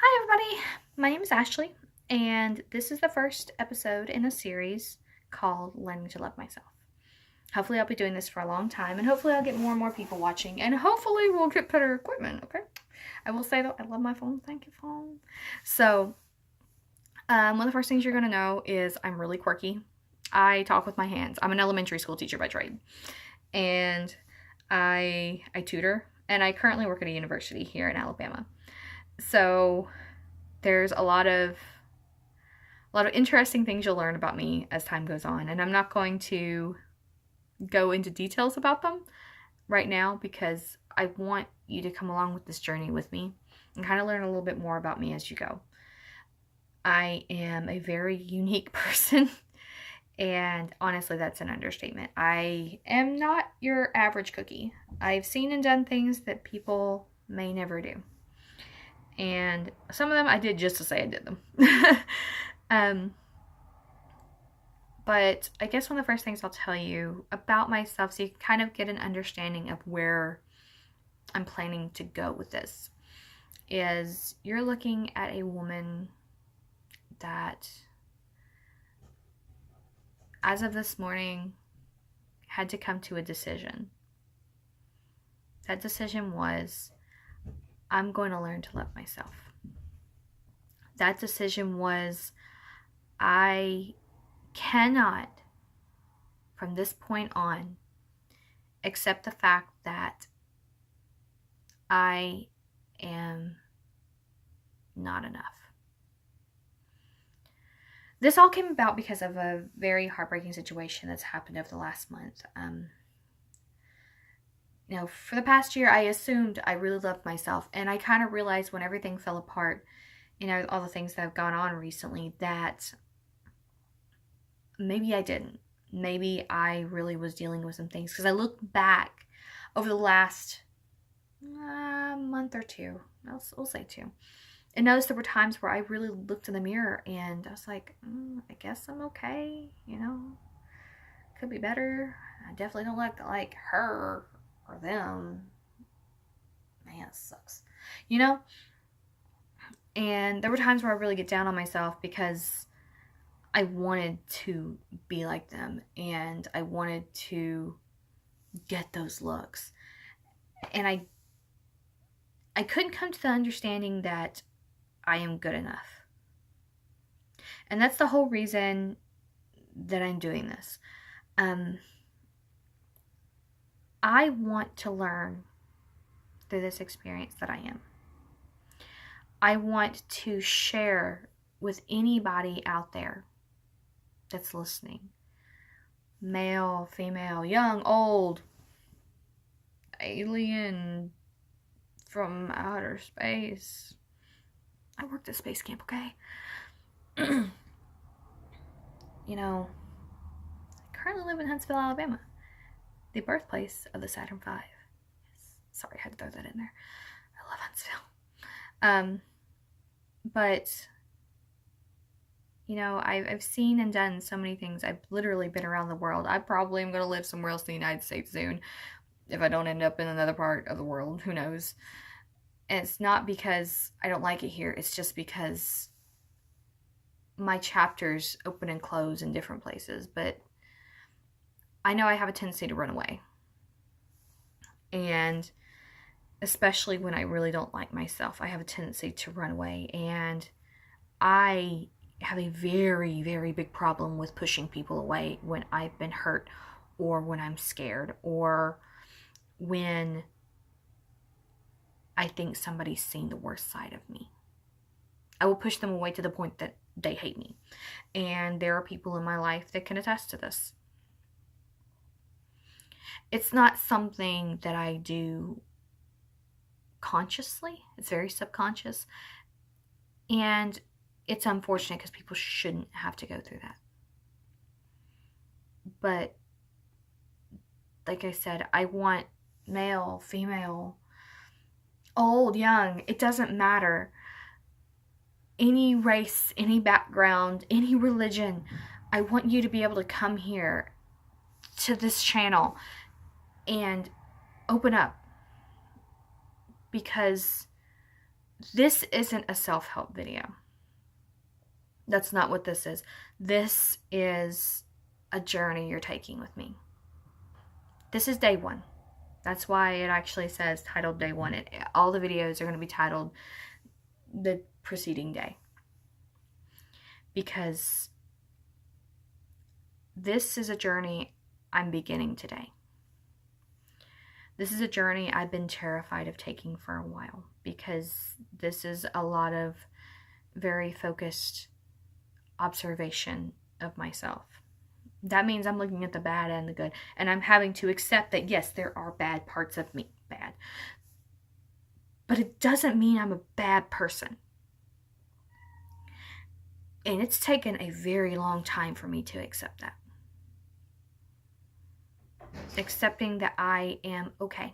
Hi, everybody. My name is Ashley, and this is the first episode in a series called Learning to Love Myself. Hopefully, I'll be doing this for a long time, and hopefully, I'll get more and more people watching, and hopefully, we'll get better equipment, okay? I will say, though, I love my phone. Thank you, phone. So, one of the first things you're going to know is I'm really quirky. I talk with my hands. I'm an elementary school teacher by trade, and I tutor, and I currently work at a university here in Alabama. So there's a lot of interesting things you'll learn about me as time goes on, and I'm not going to go into details about them right now because I want you to come along with this journey with me and kind of learn a little bit more about me as you go. I am a very unique person, and honestly, that's an understatement. I am not your average cookie. I've seen and done things that people may never do. And some of them I did just to say I did them. But I guess one of the first things I'll tell you about myself so you can kind of get an understanding of where I'm planning to go with this is you're looking at a woman that, as of this morning, had to come to a decision. That decision was, I'm going to learn to love myself. That decision was, I cannot, from this point on, accept the fact that I am not enough. This all came about because of a very heartbreaking situation that's happened over the last month. For the past year, I assumed I really loved myself, and I kind of realized when everything fell apart, all the things that have gone on recently, that maybe I didn't. Maybe I really was dealing with some things. Because I look back over the last month or two, we'll say two, and noticed there were times where I really looked in the mirror and I was like, I guess I'm okay. Could be better. I definitely don't look like her or them. Man, it sucks. And there were times where I really get down on myself because I wanted to be like them and I wanted to get those looks. And I couldn't come to the understanding that I am good enough. And that's the whole reason that I'm doing this. I want to learn through this experience that I am. I want to share with anybody out there that's listening. Male, female, young, old, alien from outer space. I worked at space camp, okay? I currently live in Huntsville, Alabama, the birthplace of the Saturn V. Yes. Sorry, I had to throw that in there. I love Huntsville. But I've seen and done so many things. I've literally been around the world. I probably am going to live somewhere else in the United States soon. If I don't end up in another part of the world, who knows? And it's not because I don't like it here. It's just because my chapters open and close in different places. But I know I have a tendency to run away. And especially when I really don't like myself, I have a tendency to run away. And I have a very, very big problem with pushing people away when I've been hurt or when I'm scared or when I think somebody's seen the worst side of me. I will push them away to the point that they hate me. And there are people in my life that can attest to this. It's not something that I do consciously. It's very subconscious. And it's unfortunate because people shouldn't have to go through that. But like I said, I want male, female, old, young, it doesn't matter. Any race, any background, any religion. I want you to be able to come here to this channel and open up. Because This isn't a self-help video. That's not what this is. This is a journey you're taking with me. This is day one. That's why it actually says titled day one. All the videos are going to be titled the preceding day. Because this is a journey I'm beginning today. This is a journey I've been terrified of taking for a while, because this is a lot of very focused observation of myself. That means I'm looking at the bad and the good, and I'm having to accept that, yes, there are bad parts of me, bad. But it doesn't mean I'm a bad person. And it's taken a very long time for me to accept that. Accepting that I am okay.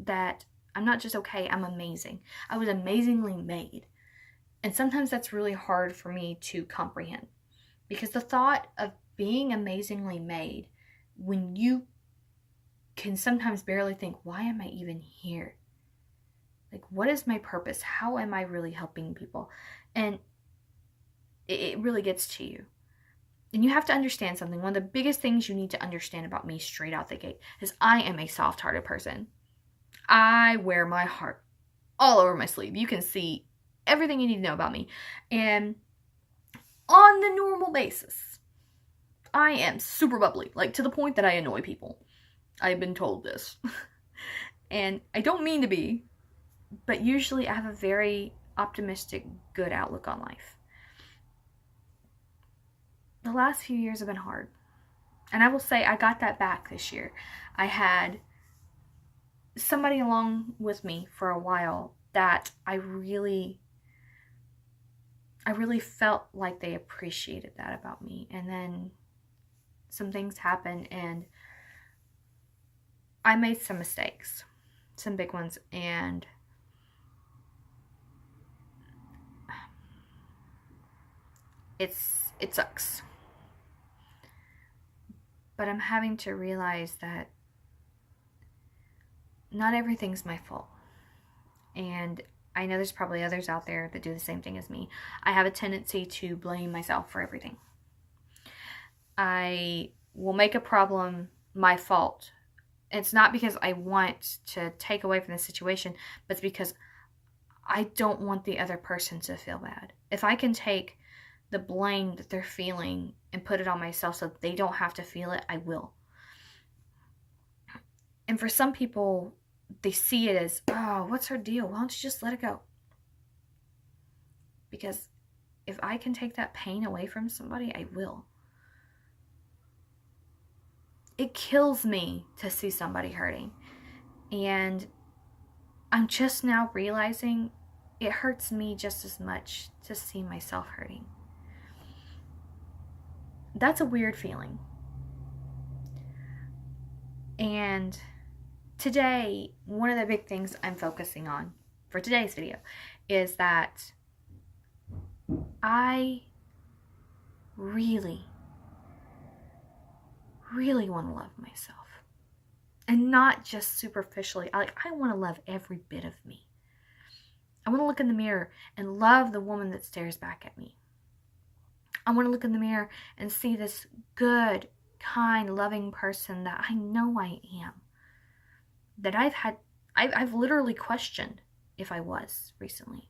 That I'm not just okay, I'm amazing. I was amazingly made. And sometimes that's really hard for me to comprehend. Because the thought of being amazingly made, when you can sometimes barely think, why am I even here? Like, what is my purpose? How am I really helping people? And it really gets to you. And you have to understand something. One of the biggest things you need to understand about me straight out the gate is I am a soft-hearted person. I wear my heart all over my sleeve. You can see everything you need to know about me. And on the normal basis, I am super bubbly, like to the point that I annoy people. I've been told this. And I don't mean to be, but usually I have a very optimistic, good outlook on life. The last few years have been hard. And I will say I got that back this year. I had somebody along with me for a while that I really felt like they appreciated that about me. And then some things happened and I made some mistakes, some big ones, and it sucks. But I'm having to realize that not everything's my fault. And I know there's probably others out there that do the same thing as me. I have a tendency to blame myself for everything. I will make a problem my fault. It's not because I want to take away from the situation, but it's because I don't want the other person to feel bad. If I can take the blame that they're feeling and put it on myself so they don't have to feel it, I will. And for some people, they see it as, oh, what's her deal? Why don't you just let it go? Because if I can take that pain away from somebody, I will. It kills me to see somebody hurting. And I'm just now realizing it hurts me just as much to see myself hurting. That's a weird feeling. And today, one of the big things I'm focusing on for today's video is that I really want to love myself. And not just superficially. I want to love every bit of me. I want to look in the mirror and love the woman that stares back at me. I want to look in the mirror and see this good, kind, loving person that I know I am. That I've literally questioned if I was recently.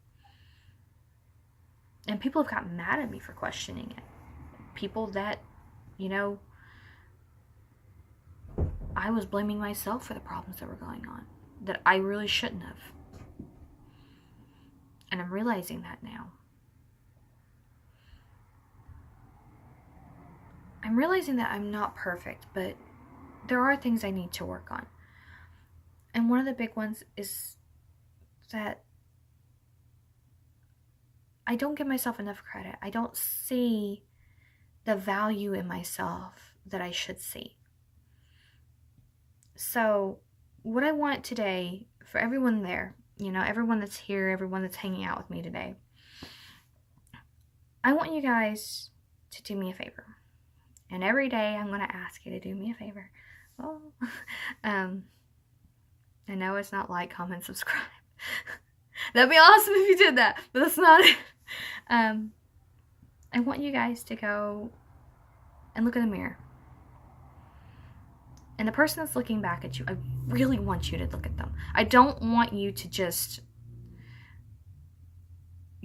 And people have gotten mad at me for questioning it. People that, I was blaming myself for the problems that were going on. That I really shouldn't have. And I'm realizing that now. I'm realizing that I'm not perfect, but there are things I need to work on. And one of the big ones is that I don't give myself enough credit. I don't see the value in myself that I should see. So what I want today for everyone there, everyone that's here, everyone that's hanging out with me today, I want you guys to do me a favor. And every day I'm going to ask you to do me a favor. Well, I know it's not like, comment, subscribe. That'd be awesome if you did that, but that's not it. I want you guys to go and look in the mirror. And the person that's looking back at you, I really want you to look at them. I don't want you to just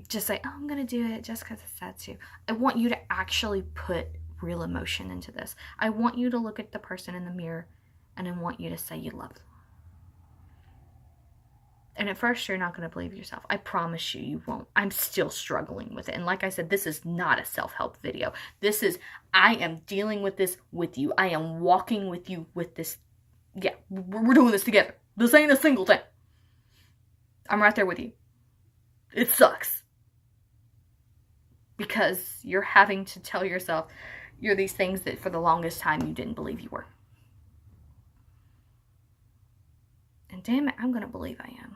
say, oh, I'm going to do it just because it's sad too. I want you to actually put real emotion into this. I want you to look at the person in the mirror and I want you to say you love them. And at first, you're not going to believe yourself. I promise you, you won't. I'm still struggling with it. And like I said, this is not a self-help video. This is, I am dealing with this with you. I am walking with you with this. Yeah, we're doing this together. This ain't a single thing. I'm right there with you. It sucks. Because you're having to tell yourself you're these things that for the longest time you didn't believe you were. And damn it, I'm going to believe I am.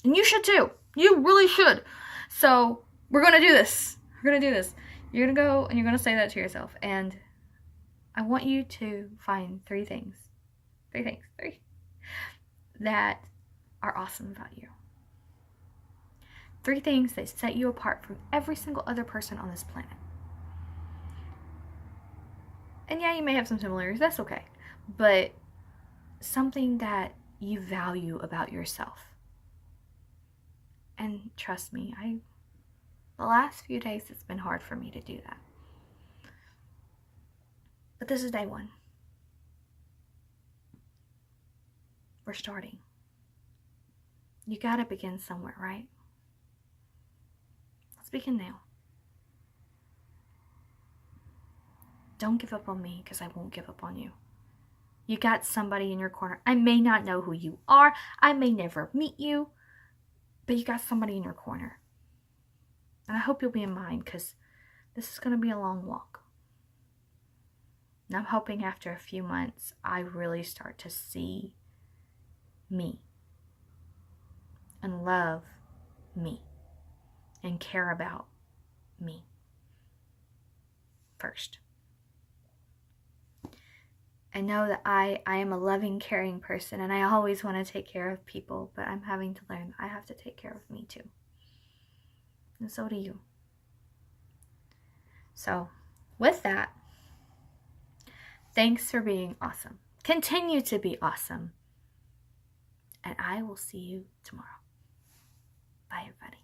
And you should too. You really should. So we're going to do this. We're going to do this. You're going to go and you're going to say that to yourself. And I want you to find three things that are awesome about you. 3 things that set you apart from every single other person on this planet. And yeah, you may have some similarities. That's okay. But something that you value about yourself. And trust me, the last few days it's been hard for me to do that. But this is day 1. We're starting. You gotta begin somewhere, right? Let's begin now. Don't give up on me because I won't give up on you. You got somebody in your corner. I may not know who you are. I may never meet you. But you got somebody in your corner. And I hope you'll be in mine because this is going to be a long walk. And I'm hoping after a few months, I really start to see me. And love me. And care about me. First. I know that I am a loving, caring person and I always want to take care of people, but I'm having to learn I have to take care of me too. And so do you. So, with that, thanks for being awesome. Continue to be awesome. And I will see you tomorrow. Bye, everybody.